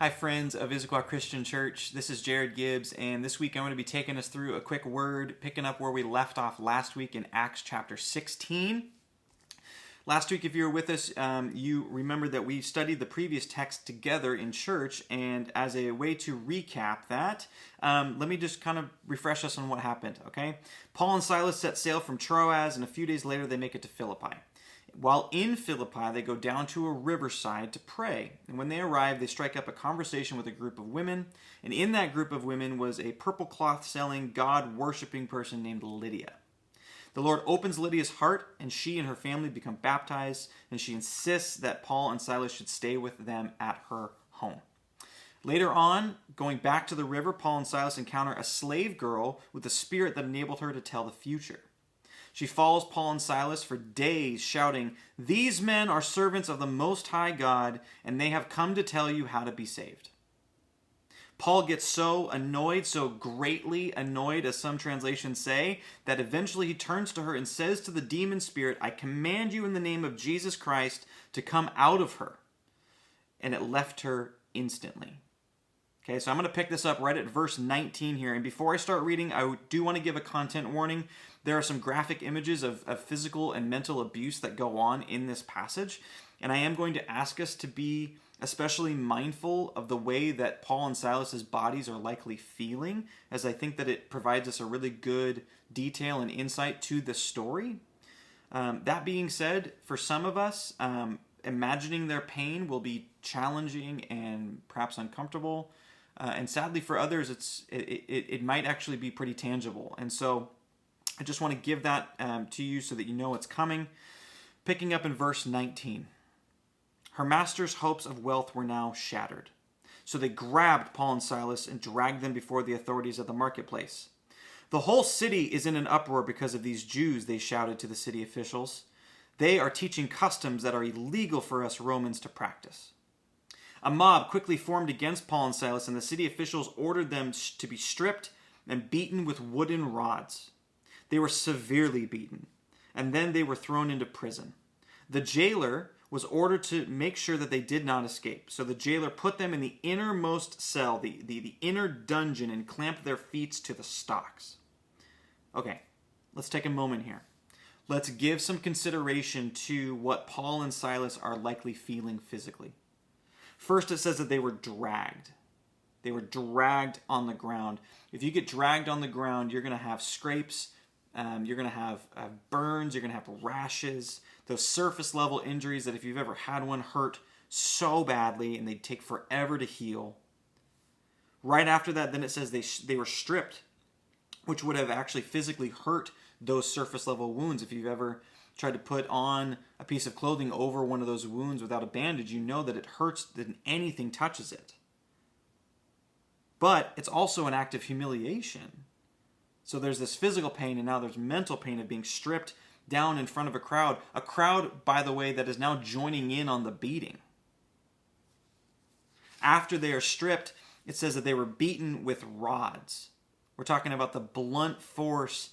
Hi, friends of Issaquah Christian Church. This is Jared Gibbs, and this week I'm going to be taking us through a quick word, picking up where we left off last week in Acts chapter 16. Last week, if you were with us, you remember that we studied the previous text together in church, and as a way to recap that, let me just kind of refresh us on what happened, okay? Paul and Silas set sail from Troas, and a few days later they make it to Philippi. While in Philippi, they go down to a riverside to pray. And when they arrive, they strike up a conversation with a group of women. And in that group of women was a purple cloth selling, God-worshiping person named Lydia. The Lord opens Lydia's heart, and she and her family become baptized. And she insists that Paul and Silas should stay with them at her home. Later on, going back to the river, Paul and Silas encounter a slave girl with a spirit that enabled her to tell the future. She follows Paul and Silas for days, shouting, "These men are servants of the Most High God, and they have come to tell you how to be saved." Paul gets so annoyed, so greatly annoyed, as some translations say, that eventually he turns to her and says to the demon spirit, "I command you in the name of Jesus Christ to come out of her." And it left her instantly. Okay, so I'm going to pick this up right at verse 19 here. And before I start reading, I do want to give a content warning. There are some graphic images of physical and mental abuse that go on in this passage. And I am going to ask us to be especially mindful of the way that Paul and Silas's bodies are likely feeling, as I think that it provides us a really good detail and insight to the story. That being said, for some of us, imagining their pain will be challenging and perhaps uncomfortable. And sadly for others, it might actually be pretty tangible. And so I just want to give that to you so that you know it's coming. Picking up in verse 19. Her master's hopes of wealth were now shattered. So they grabbed Paul and Silas and dragged them before the authorities of the marketplace. "The whole city is in an uproar because of these Jews," they shouted to the city officials. "They are teaching customs that are illegal for us Romans to practice." A mob quickly formed against Paul and Silas, and the city officials ordered them to be stripped and beaten with wooden rods. They were severely beaten, and then they were thrown into prison. The jailer was ordered to make sure that they did not escape. So the jailer put them in the innermost cell, the inner dungeon, and clamped their feet to the stocks. Okay, let's take a moment here. Let's give some consideration to what Paul and Silas are likely feeling physically. First, it says that they were dragged. They were dragged on the ground. If you get dragged on the ground, you're going to have scrapes, you're going to have burns, you're going to have rashes, those surface level injuries that if you've ever had one hurt so badly and they take forever to heal. Right after that, then it says they were stripped, which would have actually physically hurt those surface level wounds. If you've ever tried to put on a piece of clothing over one of those wounds without a bandage, you know that it hurts when anything touches it. But it's also an act of humiliation. So there's this physical pain, and now there's mental pain of being stripped down in front of a crowd, by the way, that is now joining in on the beating. After they are stripped, it says that they were beaten with rods. We're talking about the blunt force,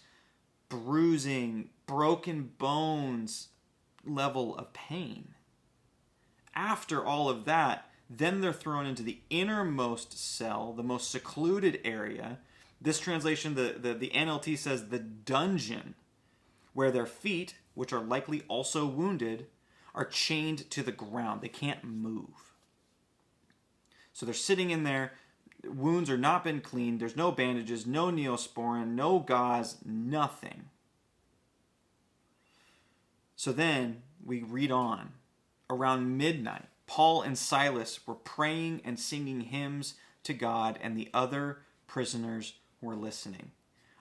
bruising, broken bones level of pain. After all of that, then they're thrown into the innermost cell, the most secluded area. This translation, the NLT says the dungeon, where their feet, which are likely also wounded, are chained to the ground. They can't move. So they're sitting in there. Wounds are not been cleaned. There's no bandages, no neosporin, no gauze, nothing. So then we read on. Around midnight, Paul and Silas were praying and singing hymns to God, and the other prisoners were listening.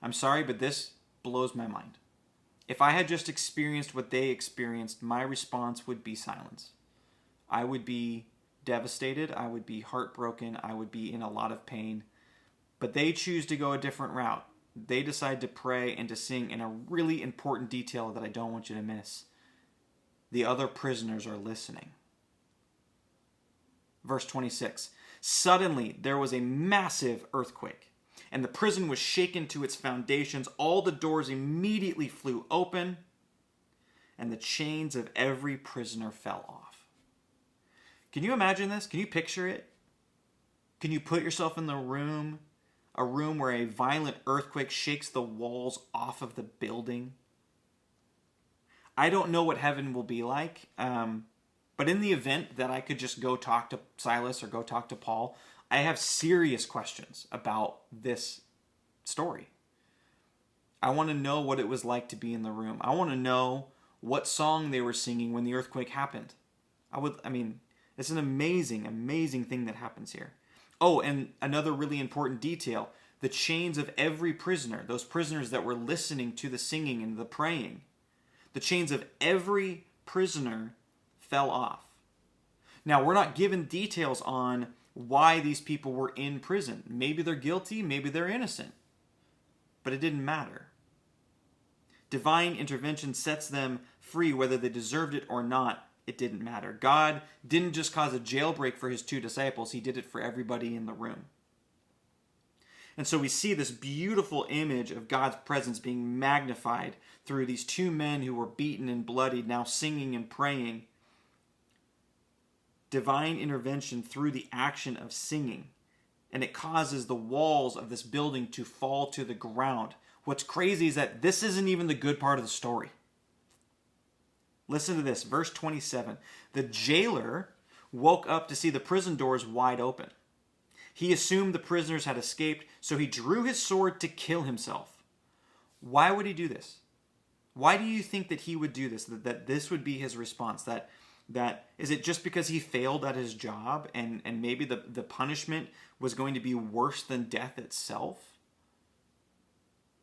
I'm sorry, but this blows my mind. If I had just experienced what they experienced, my response would be silence. I would be devastated. I would be heartbroken. I would be in a lot of pain. But they choose to go a different route. They decide to pray and to sing in a really important detail that I don't want you to miss. The other prisoners are listening. Verse 26. Suddenly there was a massive earthquake, and the prison was shaken to its foundations. All the doors immediately flew open, and the chains of every prisoner fell off. Can you imagine this? Can you picture it? Can you put yourself in the room, a room where a violent earthquake shakes the walls off of the building? I don't know what heaven will be like, but in the event that I could just go talk to Silas or go talk to Paul, I have serious questions about this story. I want to know what it was like to be in the room. I want to know what song they were singing when the earthquake happened. It's an amazing, amazing thing that happens here. Oh, and another really important detail, the chains of every prisoner, those prisoners that were listening to the singing and the praying, the chains of every prisoner fell off. Now, we're not given details on why these people were in prison. Maybe they're guilty, maybe they're innocent. But it didn't matter. Divine intervention sets them free, whether they deserved it or not. It didn't matter. God didn't just cause a jailbreak for his 2 disciples. He did it for everybody in the room. And so we see this beautiful image of God's presence being magnified through these 2 men who were beaten and bloodied, now singing and praying. Divine intervention through the action of singing. And it causes the walls of this building to fall to the ground. What's crazy is that this isn't even the good part of the story. Listen to this, verse 27. The jailer woke up to see the prison doors wide open. He assumed the prisoners had escaped, so he drew his sword to kill himself. Why would he do this? Why do you think that he would do this? That this would be his response? That is it just because he failed at his job and maybe the punishment was going to be worse than death itself?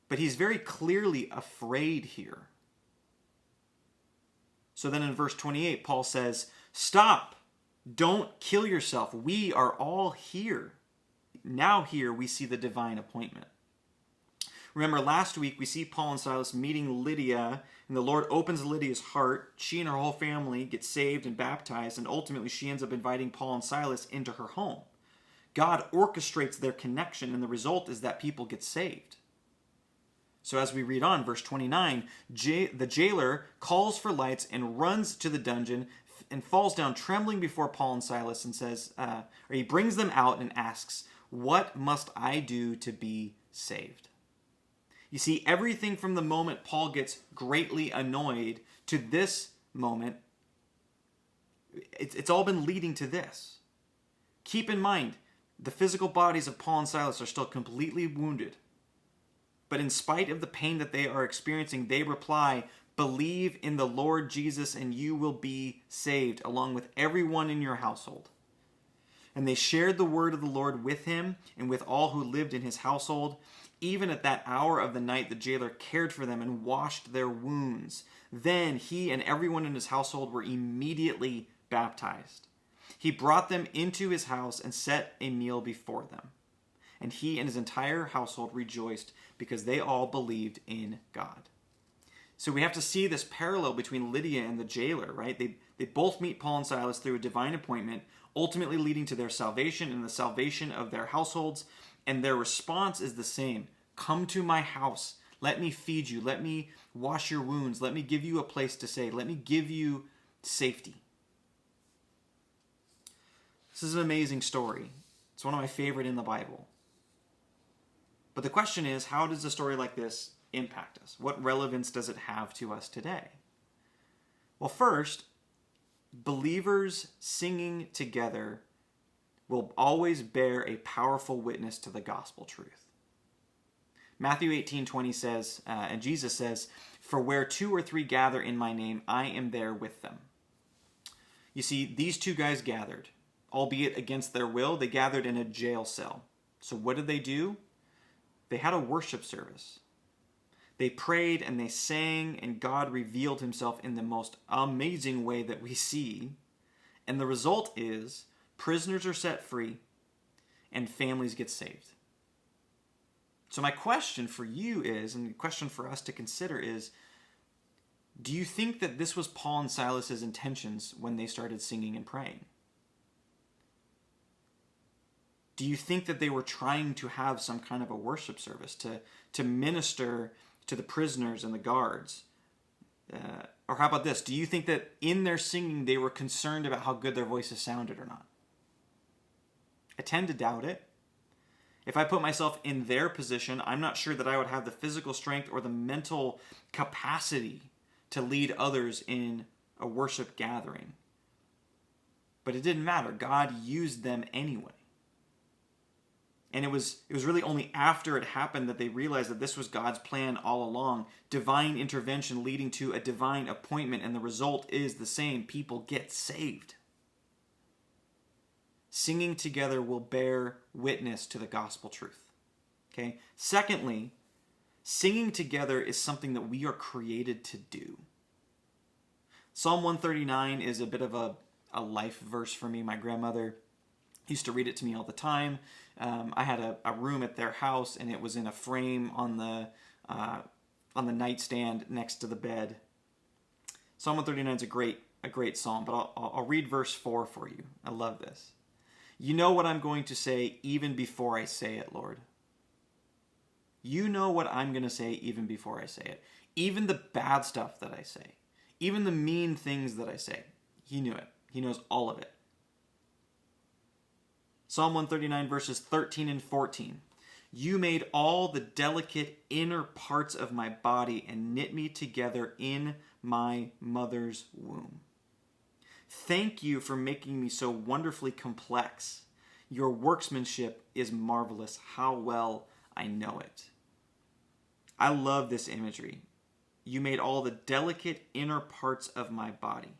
But he's very clearly afraid here. So then in verse 28, Paul says, "Stop! Don't kill yourself. We are all here." Now here we see the divine appointment. Remember last week we see Paul and Silas meeting Lydia, and the Lord opens Lydia's heart. She and her whole family get saved and baptized, and ultimately she ends up inviting Paul and Silas into her home. God orchestrates their connection, and the result is that people get saved. So as we read on, verse 29, the jailer calls for lights and runs to the dungeon and falls down trembling before Paul and Silas and says, or he brings them out and asks, "What must I do to be saved?" You see, everything from the moment Paul gets greatly annoyed to this moment, it's all been leading to this. Keep in mind, the physical bodies of Paul and Silas are still completely wounded. But in spite of the pain that they are experiencing, they reply, "Believe in the Lord Jesus and you will be saved, along with everyone in your household." And they shared the word of the Lord with him and with all who lived in his household. Even at that hour of the night, the jailer cared for them and washed their wounds. Then he and everyone in his household were immediately baptized. He brought them into his house and set a meal before them. And he and his entire household rejoiced because they all believed in God. So we have to see this parallel between Lydia and the jailer, right? They both meet Paul and Silas through a divine appointment, ultimately leading to their salvation and the salvation of their households. And their response is the same. "Come to my house. Let me feed you. Let me wash your wounds. Let me give you a place to stay. Let me give you safety." This is an amazing story. It's one of my favorite in the Bible. But the question is, how does a story like this impact us? What relevance does it have to us today? Well, first, believers singing together will always bear a powerful witness to the gospel truth. Matthew 18:20 says, and Jesus says, "For where 2 or 3 gather in my name, I am there with them." You see, these 2 guys gathered, albeit against their will. They gathered in a jail cell. So what did they do? They had a worship service. They prayed and they sang, and God revealed himself in the most amazing way that we see. And the result is prisoners are set free and families get saved. So my question for you is, and the question for us to consider is, do you think that this was Paul and Silas's intentions when they started singing and praying? Do you think that they were trying to have some kind of a worship service to minister to the prisoners and the guards? Or how about this? Do you think that in their singing they were concerned about how good their voices sounded or not? I tend to doubt it. If I put myself in their position, I'm not sure that I would have the physical strength or the mental capacity to lead others in a worship gathering. But it didn't matter. God used them anyway. And it was really only after it happened that they realized that this was God's plan all along. Divine intervention leading to a divine appointment, and the result is the same. People get saved. Singing together will bear witness to the gospel truth. Okay? Secondly, singing together is something that we are created to do. Psalm 139 is a bit of a life verse for me. My grandmother used to read it to me all the time. I had a room at their house, and it was in a frame on the nightstand next to the bed. Psalm 139 is a great psalm, but I'll read verse 4 for you. I love this. You know what I'm going to say even before I say it, Lord. You know what I'm going to say even before I say it. Even the bad stuff that I say. Even the mean things that I say. He knew it. He knows all of it. Psalm 139 verses 13 and 14. You made all the delicate inner parts of my body and knit me together in my mother's womb. Thank you for making me so wonderfully complex. Your workmanship is marvelous. How well I know it. I love this imagery. You made all the delicate inner parts of my body.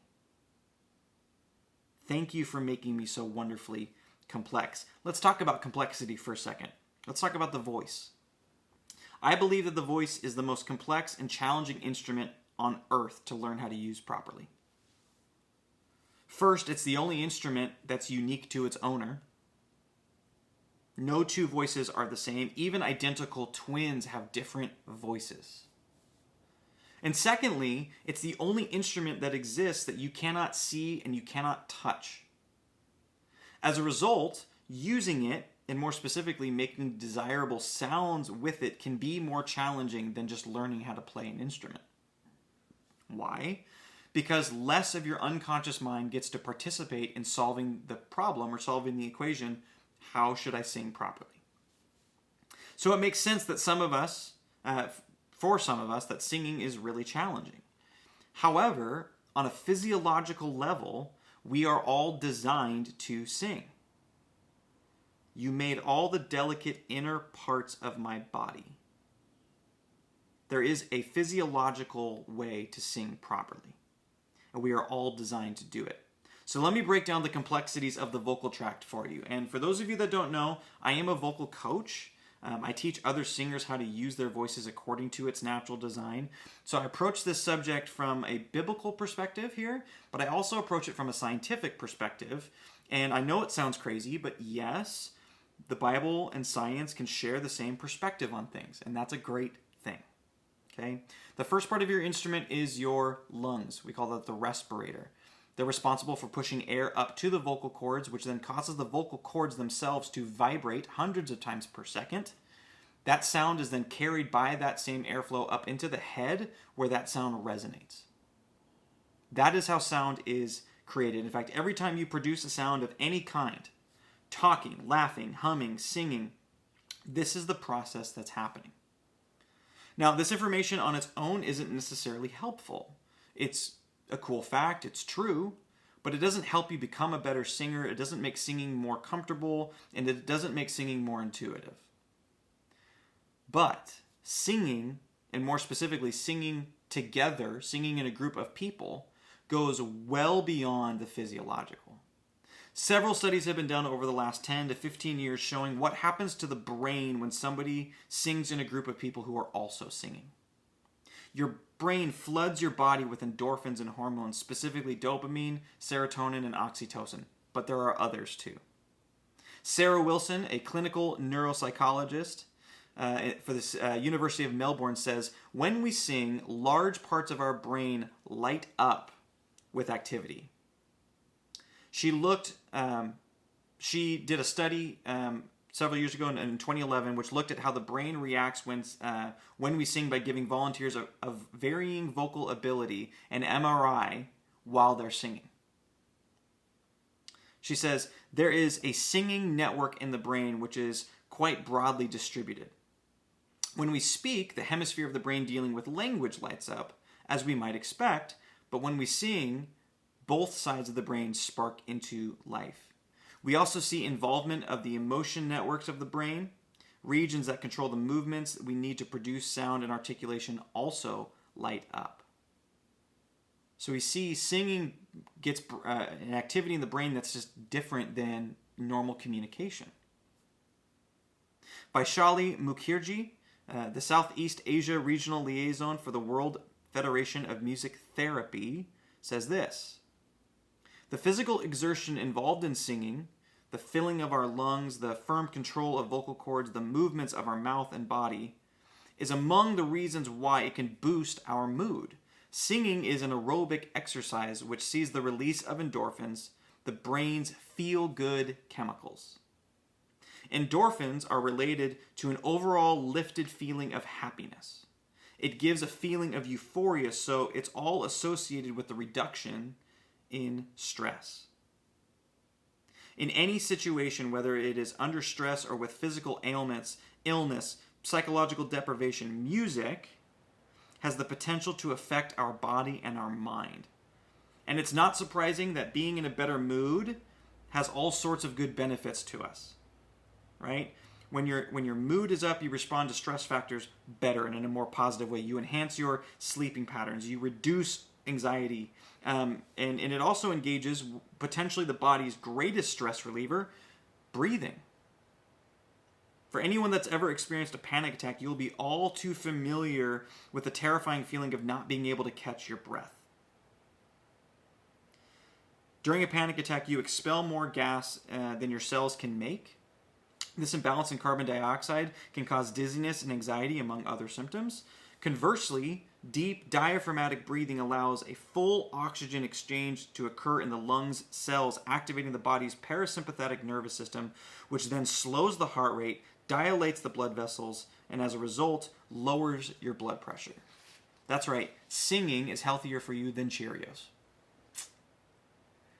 Thank you for making me so wonderfully complex. Let's talk about complexity for a second. Let's talk about the voice. I believe that the voice is the most complex and challenging instrument on earth to learn how to use properly. First, it's the only instrument that's unique to its owner. No two voices are the same. Even identical twins have different voices. And secondly, it's the only instrument that exists that you cannot see and you cannot touch. As a result, using it, and more specifically making desirable sounds with it, can be more challenging than just learning how to play an instrument. Why? Because less of your unconscious mind gets to participate in solving the problem or solving the equation, how should I sing properly? So it makes sense that for some of us, that singing is really challenging. However, on a physiological level, we are all designed to sing. You made all the delicate inner parts of my body. There is a physiological way to sing properly, and we are all designed to do it. So let me break down the complexities of the vocal tract for you. And for those of you that don't know, I am a vocal coach. I teach other singers how to use their voices according to its natural design. So I approach this subject from a biblical perspective here, but I also approach it from a scientific perspective. And I know it sounds crazy, but yes, the Bible and science can share the same perspective on things, and that's a great thing. Okay? The first part of your instrument is your lungs. We call that the respirator. They're responsible for pushing air up to the vocal cords, which then causes the vocal cords themselves to vibrate hundreds of times per second. That sound is then carried by that same airflow up into the head, where that sound resonates. That is how sound is created. In fact, every time you produce a sound of any kind, talking, laughing, humming, singing, this is the process that's happening. Now, this information on its own isn't necessarily helpful. It's a cool fact, it's true, but it doesn't help you become a better singer, it doesn't make singing more comfortable, and it doesn't make singing more intuitive. But singing, and more specifically singing together, singing in a group of people, goes well beyond the physiological. Several studies have been done over the last 10 to 15 years showing what happens to the brain when somebody sings in a group of people who are also singing. Your brain floods your body with endorphins and hormones, specifically dopamine, serotonin, and oxytocin, but there are others too. Sarah Wilson, a clinical neuropsychologist for the University of Melbourne, says, when we sing, large parts of our brain light up with activity. She did a study several years ago in 2011, which looked at how the brain reacts when we sing by giving volunteers of varying vocal ability an MRI while they're singing. She says, there is a singing network in the brain which is quite broadly distributed. When we speak, the hemisphere of the brain dealing with language lights up, as we might expect, but when we sing, both sides of the brain spark into life. We also see involvement of the emotion networks of the brain. Regions that control the movements that we need to produce sound and articulation also light up. So we see singing gets an activity in the brain that's just different than normal communication. Vaishali Mukherjee, the Southeast Asia Regional Liaison for the World Federation of Music Therapy, says this: the physical exertion involved in singing, the filling of our lungs, the firm control of vocal cords, the movements of our mouth and body, is among the reasons why it can boost our mood. Singing is an aerobic exercise which sees the release of endorphins, the brain's feel-good chemicals. Endorphins are related to an overall lifted feeling of happiness. It gives a feeling of euphoria, so it's all associated with the reduction in stress. In any situation, whether it is under stress or with physical ailments, illness, psychological deprivation, music has the potential to affect our body and our mind. And it's not surprising that being in a better mood has all sorts of good benefits to us, right? When your mood is up, you respond to stress factors better and in a more positive way. You enhance your sleeping patterns. You reduce anxiety. And it also engages potentially the body's greatest stress reliever, breathing. For anyone that's ever experienced a panic attack, you'll be all too familiar with the terrifying feeling of not being able to catch your breath. During a panic attack, you expel more gas than your cells can make. This imbalance in carbon dioxide can cause dizziness and anxiety, among other symptoms. Conversely, deep diaphragmatic breathing allows a full oxygen exchange to occur in the lungs cells, activating the body's parasympathetic nervous system, which then slows the heart rate, dilates the blood vessels, and as a result, lowers your blood pressure. That's right, singing is healthier for you than Cheerios.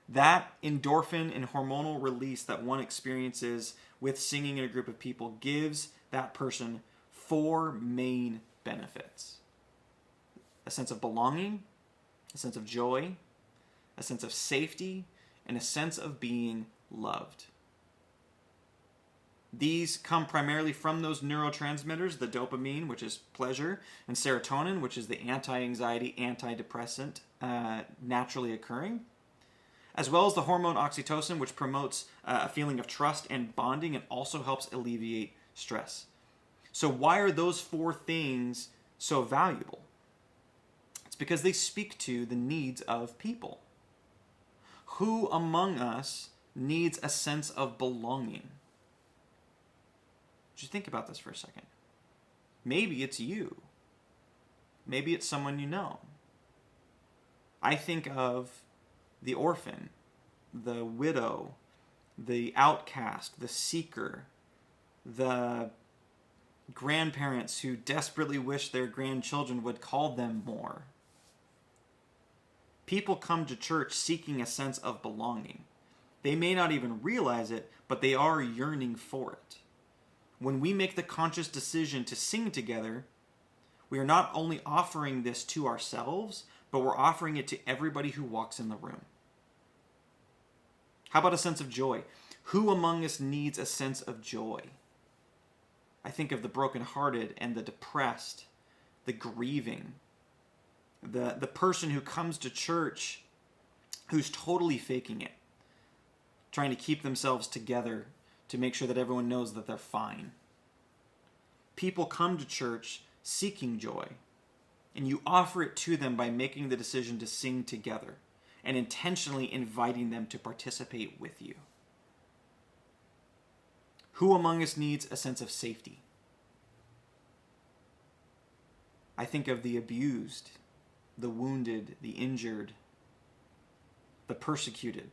That endorphin and hormonal release that one experiences with singing in a group of people gives that person 4 main benefits: a sense of belonging, a sense of joy, a sense of safety, and a sense of being loved. These come primarily from those neurotransmitters, the dopamine, which is pleasure, and serotonin, which is the anti-anxiety, antidepressant naturally occurring, as well as the hormone oxytocin, which promotes a feeling of trust and bonding and also helps alleviate stress. So why are those 4 things so valuable? It's because they speak to the needs of people. Who among us needs a sense of belonging? Just think about this for a second. Maybe it's you. Maybe it's someone you know. I think of the orphan, the widow, the outcast, the seeker, the grandparents who desperately wish their grandchildren would call them more. People come to church seeking a sense of belonging. They may not even realize it, but they are yearning for it. When we make the conscious decision to sing together, we are not only offering this to ourselves, but we're offering it to everybody who walks in the room. How about a sense of joy? Who among us needs a sense of joy? I think of the brokenhearted and the depressed, the grieving, the person who comes to church who's totally faking it, trying to keep themselves together to make sure that everyone knows that they're fine. People come to church seeking joy, and you offer it to them by making the decision to sing together and intentionally inviting them to participate with you. Who among us needs a sense of safety? I think of the abused, the wounded, the injured, the persecuted,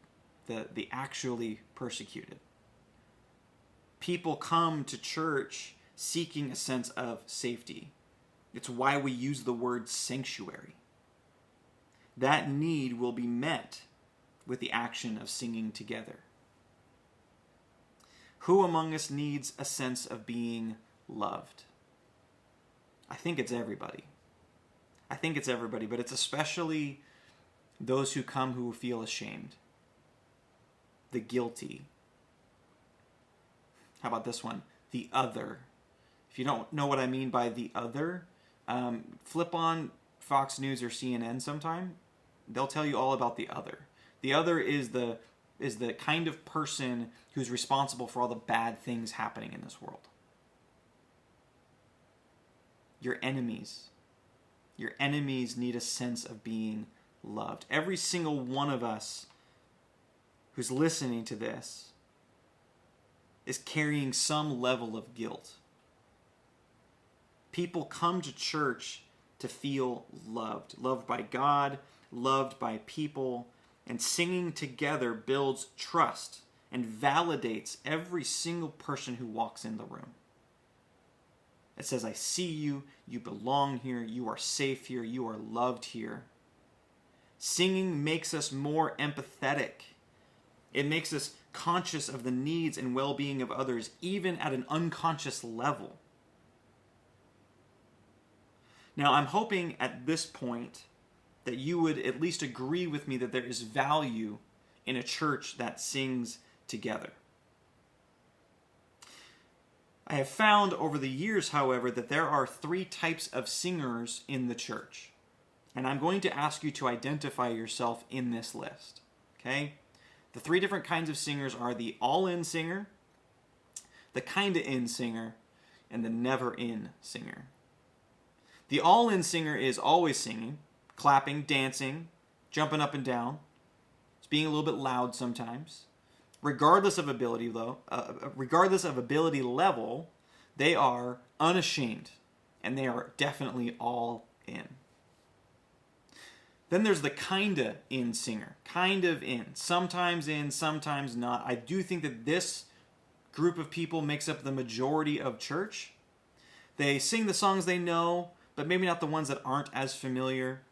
the actually persecuted. People come to church seeking a sense of safety. It's why we use the word sanctuary. That need will be met with the action of singing together. Who among us needs a sense of being loved? I think it's everybody. But it's especially those who come who feel ashamed, the guilty. How about this one? The other. If you don't know what I mean by the other, flip on Fox News or CNN sometime. They'll tell you all about the other. The other is the kind of person who's responsible for all the bad things happening in this world. Your enemies. Your enemies need a sense of being loved. Every single one of us who's listening to this is carrying some level of guilt. People come to church to feel loved. Loved by God, loved by people, and singing together builds trust and validates every single person who walks in the room. It says, I see you, you belong here, you are safe here, you are loved here. Singing makes us more empathetic. It makes us conscious of the needs and well-being of others, even at an unconscious level. Now, I'm hoping at this point that you would at least agree with me that there is value in a church that sings together. I have found over the years, however, that there are 3 types of singers in the church. And I'm going to ask you to identify yourself in this list. Okay? The 3 different kinds of singers are the all-in singer, the kinda-in singer, and the never-in singer. The all-in singer is always singing, clapping, dancing, jumping up and down. It's being a little bit loud sometimes. Regardless of ability level, they are unashamed, and they are definitely all in. Then there's the kinda in singer, kind of in, sometimes not. I do think that this group of people makes up the majority of church. They sing the songs they know, but maybe not the ones that aren't as familiar.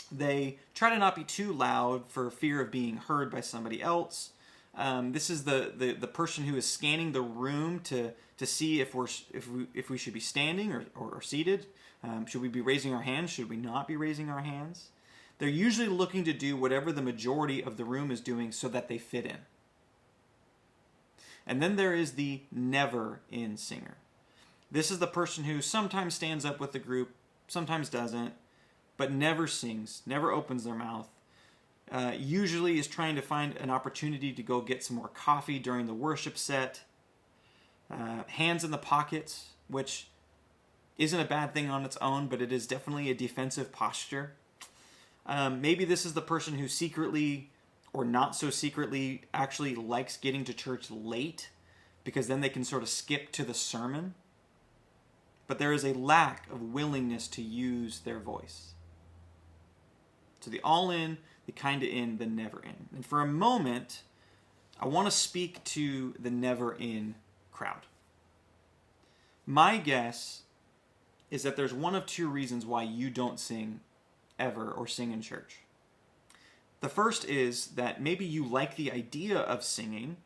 They try to not be too loud for fear of being heard by somebody else. This is the person who is scanning the room to see if we should be standing or seated. Should we be raising our hands? Should we not be raising our hands? They're usually looking to do whatever the majority of the room is doing so that they fit in. And then there is the never-in singer. This is the person who sometimes stands up with the group, sometimes doesn't, but never sings, never opens their mouth. Usually is trying to find an opportunity to go get some more coffee during the worship set. Hands in the pockets, which isn't a bad thing on its own, but it is definitely a defensive posture. Maybe this is the person who secretly or not so secretly actually likes getting to church late because then they can sort of skip to the sermon. But there is a lack of willingness to use their voice. So the all-in, the kinda in, the never-in. And for a moment, I want to speak to the never-in crowd. My guess is that there's one of 2 reasons why you don't sing ever or sing in church. The first is that maybe you like the idea of singing.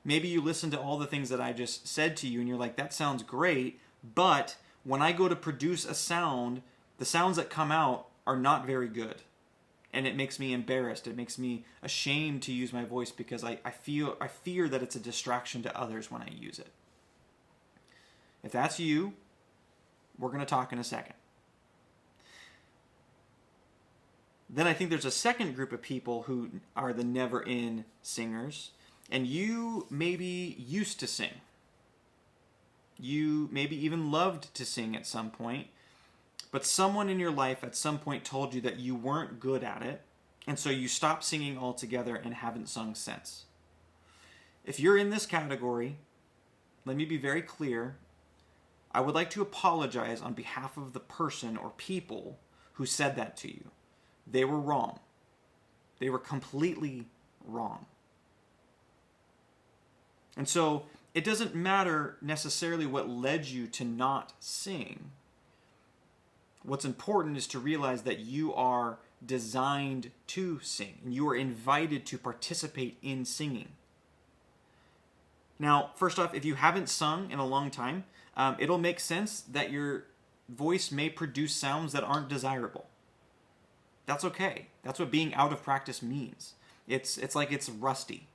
Maybe you listen to all the things that I just said to you and you're like, that sounds great, but when I go to produce a sound, the sounds that come out are not very good. And it makes me embarrassed. It makes me ashamed to use my voice because I fear that it's a distraction to others when I use it. If that's you, we're going to talk in a second. Then I think there's a second group of people who are the never-in singers, and you maybe used to sing. You maybe even loved to sing at some point, but someone in your life at some point told you that you weren't good at it, and so you stopped singing altogether and haven't sung since. If you're in this category, let me be very clear. I would like to apologize on behalf of the person or people who said that to you. They were wrong. They were completely wrong. And so it doesn't matter necessarily what led you to not sing. What's important is to realize that you are designed to sing, and you are invited to participate in singing. Now, first off, if you haven't sung in a long time, it'll make sense that your voice may produce sounds that aren't desirable. That's okay. That's what being out of practice means. It's like it's rusty,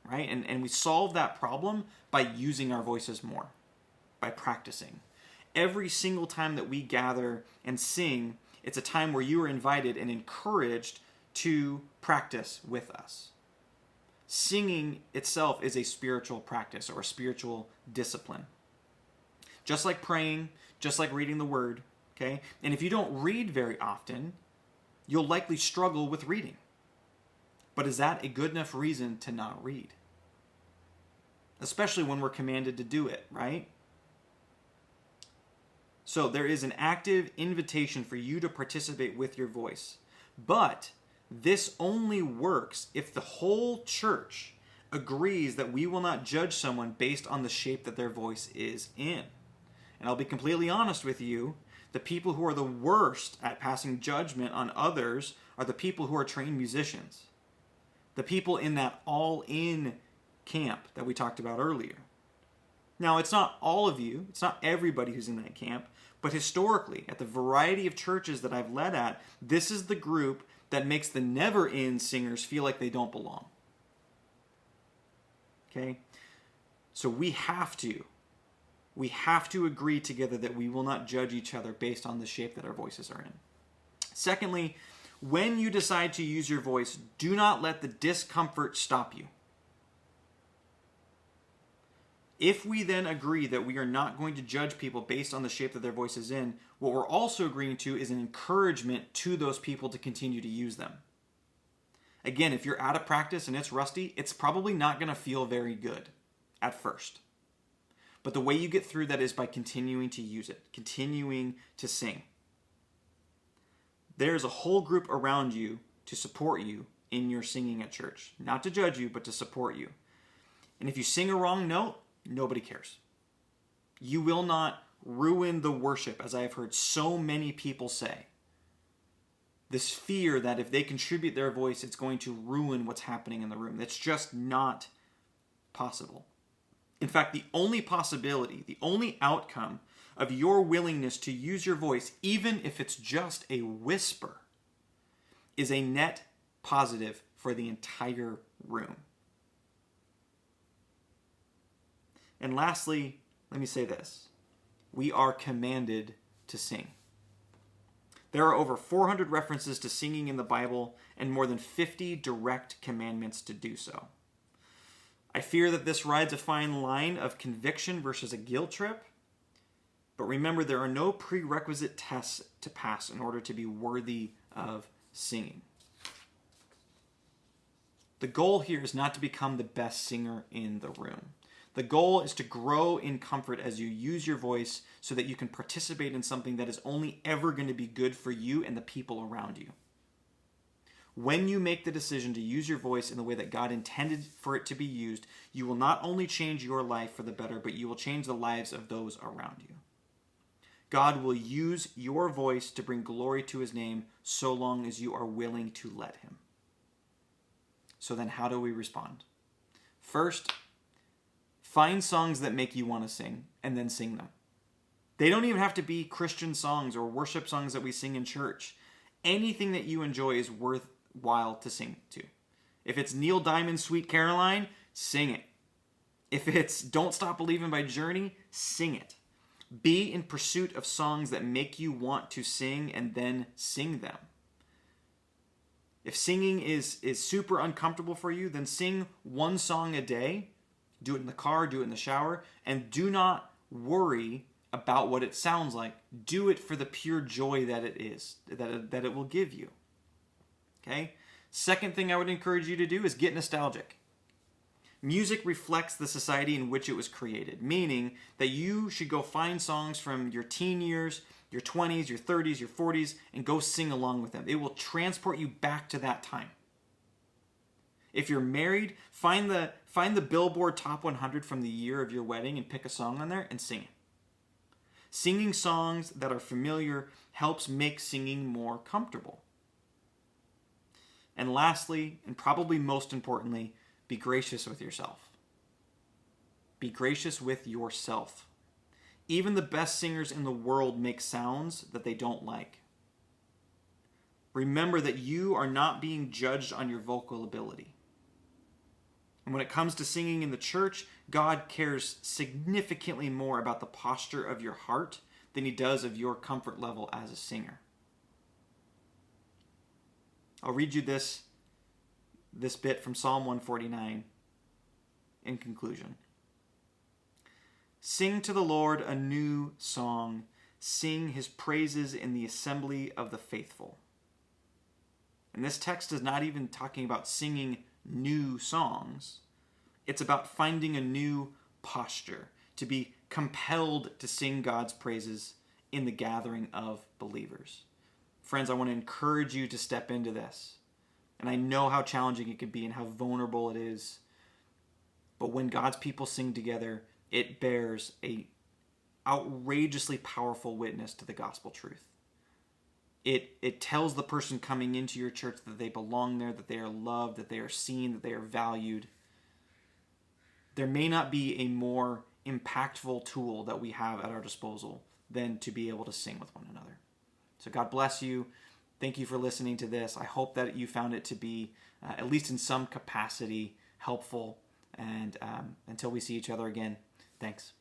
right? And we solve that problem by using our voices more, by practicing. Every single time that we gather and sing, it's a time where you are invited and encouraged to practice with us. Singing itself is a spiritual practice or a spiritual discipline. Just like praying, just like reading the word, okay? And if you don't read very often, you'll likely struggle with reading. But is that a good enough reason to not read? Especially when we're commanded to do it, right? So there is an active invitation for you to participate with your voice. But this only works if the whole church agrees that we will not judge someone based on the shape that their voice is in. And I'll be completely honest with you, the people who are the worst at passing judgment on others are the people who are trained musicians. The people in that all-in camp that we talked about earlier. Now, it's not all of you, it's not everybody who's in that camp, but historically, at the variety of churches that I've led at, this is the group that makes the never-in singers feel like they don't belong. Okay? So we have to agree together that we will not judge each other based on the shape that our voices are in. Secondly, when you decide to use your voice, do not let the discomfort stop you. If we then agree that we are not going to judge people based on the shape that their voice is in, what we're also agreeing to is an encouragement to those people to continue to use them. Again, if you're out of practice and it's rusty, it's probably not going to feel very good at first. But the way you get through that is by continuing to use it, continuing to sing. There's a whole group around you to support you in your singing at church. Not to judge you, but to support you. And if you sing a wrong note, nobody cares. You will not ruin the worship, as I have heard so many people say. This fear that if they contribute their voice, it's going to ruin what's happening in the room. That's just not possible. In fact, the only possibility, the only outcome of your willingness to use your voice, even if it's just a whisper, is a net positive for the entire room. And lastly, let me say this. We are commanded to sing. There are over 400 references to singing in the Bible and more than 50 direct commandments to do so. I fear that this rides a fine line of conviction versus a guilt trip. But remember, there are no prerequisite tests to pass in order to be worthy of singing. The goal here is not to become the best singer in the room. The goal is to grow in comfort as you use your voice so that you can participate in something that is only ever going to be good for you and the people around you. When you make the decision to use your voice in the way that God intended for it to be used, you will not only change your life for the better, but you will change the lives of those around you. God will use your voice to bring glory to his name so long as you are willing to let him. So then how do we respond? First, find songs that make you want to sing and then sing them. They don't even have to be Christian songs or worship songs that we sing in church. Anything that you enjoy is worthwhile to sing to. If it's Neil Diamond's Sweet Caroline, sing it. If it's Don't Stop Believing by Journey, sing it. Be in pursuit of songs that make you want to sing and then sing them. If singing is super uncomfortable for you, then sing one song a day. Do it in the car, do it in the shower, and do not worry about what it sounds like. Do it for the pure joy that it is, that it will give you. Okay? Second thing I would encourage you to do is get nostalgic. Music reflects the society in which it was created, meaning that you should go find songs from your teen years, your 20s, your 30s, your 40s, and go sing along with them. It will transport you back to that time. If you're married, find the Billboard Top 100 from the year of your wedding and pick a song on there and sing it. Singing songs that are familiar helps make singing more comfortable. And lastly, and probably most importantly, be gracious with yourself. Be gracious with yourself. Even the best singers in the world make sounds that they don't like. Remember that you are not being judged on your vocal ability. And when it comes to singing in the church, God cares significantly more about the posture of your heart than he does of your comfort level as a singer. I'll read you this bit from Psalm 149 in conclusion. Sing to the Lord a new song. Sing his praises in the assembly of the faithful. And this text is not even talking about singing new songs. It's about finding a new posture, to be compelled to sing God's praises in the gathering of believers. Friends, I want to encourage you to step into this. And I know how challenging it can be and how vulnerable it is. But when God's people sing together, it bears a outrageously powerful witness to the gospel truth. It tells the person coming into your church that they belong there, that they are loved, that they are seen, that they are valued. There may not be a more impactful tool that we have at our disposal than to be able to sing with one another. So God bless you. Thank you for listening to this. I hope that you found it to be, at least in some capacity, helpful. And until we see each other again, thanks.